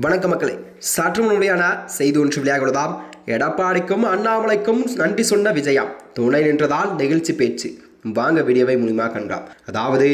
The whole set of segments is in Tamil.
வணக்க மக்களே, சற்று முன்னுடையான செய்தி ஒன்று வெளியாகுவதாம். எடப்பாடிக்கும் அண்ணாமலைக்கும் நன்றி சொன்ன விஜயா துணை நின்றதால் நெகிழ்ச்சி பேச்சு. வாங்க வீடியோவை முழுமையாக கண்டாம். அதாவது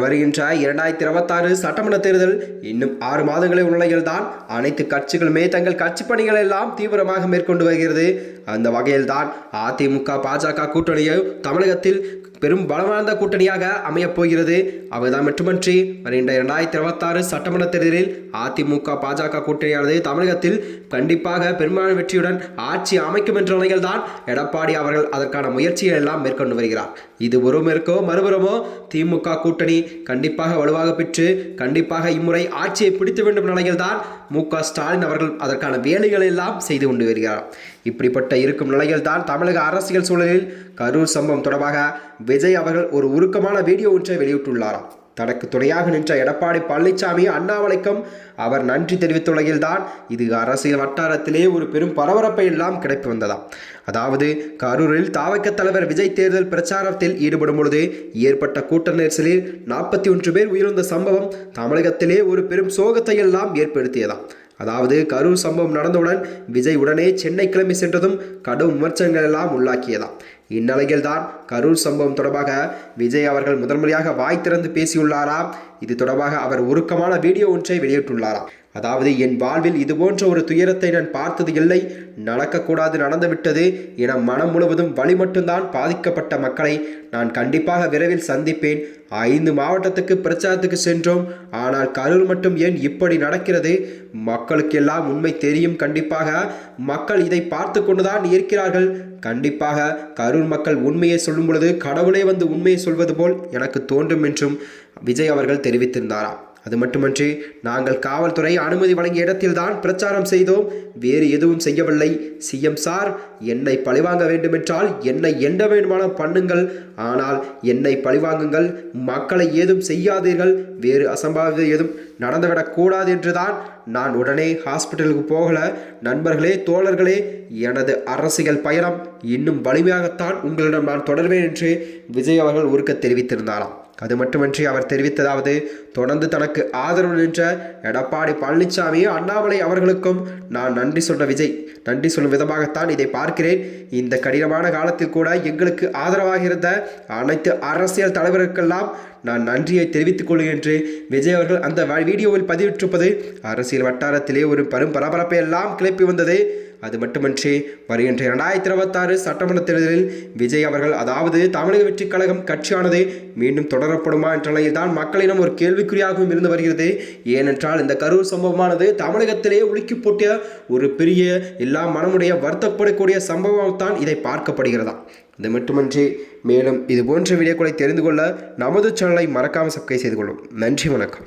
வருகின்ற 2026 சட்டமன்ற தேர்தல் இன்னும் 6 மாதங்களே உள்ள நிலையில் தான் அனைத்து கட்சிகளுமே தங்கள் கட்சி பணிகள் எல்லாம் தீவிரமாக மேற்கொண்டு வருகிறது. அந்த வகையில் தான் அதிமுக பாஜக கூட்டணியை தமிழகத்தில் பெரும் பலவாய்ந்த கூட்டணியாக அமையப் போகிறது. அவர்தான் மட்டுமன்றி வருகின்ற 2026 சட்டமன்ற தேர்தலில் அதிமுக பாஜக கூட்டணியானது தமிழகத்தில் கண்டிப்பாக பெரும்பாலான வெற்றியுடன் ஆட்சி அமைக்கும் என்ற நிலையில் தான் எடப்பாடி அவர்கள் அதற்கான முயற்சியை எல்லாம் மேற்கொண்டு வருகிறார். இது ஒருவருக்கோ மறுபுறமோ திமுக கூட்டணி கண்டிப்பாக வலுவாக பெற்று கண்டிப்பாக இம்முறை ஆட்சியை பிடித்து வேண்டும் நிலையில் தான் மு.க.ஸ்டாலின் அவர்கள் அதற்கான வேலைகளை எல்லாம் செய்து கொண்டு வருகிறார். இப்படிப்பட்ட இருக்கும் நிலையில் தான் தமிழக அரசியல் சூழலில் கரூர் சம்பவம் தொடர்பாக விஜய் அவர்கள் ஒரு உருக்கமான வீடியோ ஒன்றை வெளியிட்டுள்ளாராம். தனக்கு துணையாக நின்ற எடப்பாடி பழனிசாமி அண்ணாமலைக்கும் அவர் நன்றி தெரிவித்துள்ளதில் தான் இது அரசியல் வட்டாரத்திலே ஒரு பெரும் பரபரப்பை எல்லாம் கிடைப்பு வந்ததாம். அதாவது கரூரில் தாவக தலைவர் விஜய் தேர்தல் பிரச்சாரத்தில் ஈடுபடும் பொழுது ஏற்பட்ட கூட்ட நெரிசலில் 41 பேர் உயிரிழந்த சம்பவம் தமிழகத்திலே ஒரு பெரும் சோகத்தை எல்லாம் ஏற்படுத்தியதாம். அதாவது கரூர் சம்பவம் நடந்தவுடன் விஜய் உடனே சென்னை கிளம்பி சென்றதும் கடும் விமர்சனங்கள் எல்லாம் உள்ளாக்கியதாம். இந்நிலையில் தான் கரூர் சம்பவம் தொடர்பாக விஜய் அவர்கள் முதன்முறையாக வாய் திறந்து பேசியுள்ளாராம். இது தொடர்பாக அவர் உருக்கமான வீடியோ ஒன்றை வெளியிட்டுள்ளாராம். அதாவது, என் வாழ்வில் இது போன்ற ஒரு துயரத்தை நான் பார்த்தது இல்லை, நடக்கக்கூடாது நடந்துவிட்டது என மனம் முழுவதும் வலி மட்டும்தான் பாதிக்கப்பட்ட மக்களை நான் கண்டிப்பாக விரைவில் சந்திப்பேன். 5 மாவட்டத்துக்கு பிரச்சாரத்துக்கு சென்றோம், ஆனால் கரூர் மட்டும் ஏன் இப்படி நடக்கிறது? மக்களுக்கு எல்லாம் உண்மை தெரியும். கண்டிப்பாக மக்கள் இதை பார்த்து கொண்டுதான் இருக்கிறார்கள். கண்டிப்பாக கரூர் மக்கள் உண்மையை சொல்லும் பொழுது கடவுளே வந்து உண்மையை சொல்வது போல் எனக்கு தோன்றும் என்றும் விஜய் அவர்கள் தெரிவித்திருந்தாராம். அது மட்டுமன்றி, நாங்கள் காவல்துறை அனுமதி வழங்கிய இடத்தில்தான் பிரச்சாரம் செய்தோம், வேறு எதுவும் செய்யவில்லை. சிஎம் சார், என்னை பழிவாங்க வேண்டுமென்றால் என்னை எந்த வேண்டுமானம் பண்ணுங்கள், ஆனால் என்னை பழிவாங்குங்கள், மக்களை ஏதும் செய்யாதீர்கள், வேறு அசம்பாவிதம் ஏதும் நடந்துவிடக்கூடாது என்றுதான் நான் உடனே ஹாஸ்பிட்டலுக்கு போகல. நண்பர்களே, தோழர்களே, எனது அரசியல் பயணம் இன்னும் வலிமையாகத்தான் உங்களிடம் நான் தொடர்வேன் என்று விஜய் அவர்கள் உருக்க தெரிவித்திருந்தாராம். அது மட்டுமன்றி அவர் தெரிவித்ததாவது, தொடர்ந்து தனக்கு ஆதரவு நின்ற எடப்பாடி பழனிசாமி அண்ணாமலை அவர்களுக்கும் நான் நன்றி சொல்லும் விதமாகத்தான் இதை பார்க்கிறேன். இந்த கடினமான காலத்தில் கூட எங்களுக்கு ஆதரவாக இருந்த அனைத்து அரசியல் தலைவர்களுக்கெல்லாம் நான் நன்றியை தெரிவித்துக் கொள்கிறேன் என்று விஜய் அவர்கள் அந்த வீடியோவில் பதிவிட்டிருப்பது அரசியல் வட்டாரத்திலே ஒரு பெரும் பரபரப்பை எல்லாம் கிளப்பி வந்தது. அது மட்டுமன்றி வருகின்ற 2026 சட்டமன்ற தேர்தலில் விஜய் அவர்கள், அதாவது தமிழக வெற்றி கழகம் கட்சியானது மீண்டும் தொடரப்படுமா என்ற நிலையில் தான் மக்களிடம் ஒரு கேள்விக்குறியாகவும் இருந்து வருகிறது. ஏனென்றால் இந்த கரூர் சம்பவமானது தமிழகத்திலே உலுக்கி போட்டிய ஒரு பெரிய எல்லா மனமுடைய வருத்தப்படக்கூடிய சம்பவம்தான் இதை பார்க்கப்படுகிறதா. இது மட்டுமன்றி மேலும் இது போன்ற வீடியோக்களை தெரிந்து கொள்ள நமது சேனலை மறக்காமல் சப்ஸ்கிரைப் செய்து கொள்ளும். நன்றி, வணக்கம்.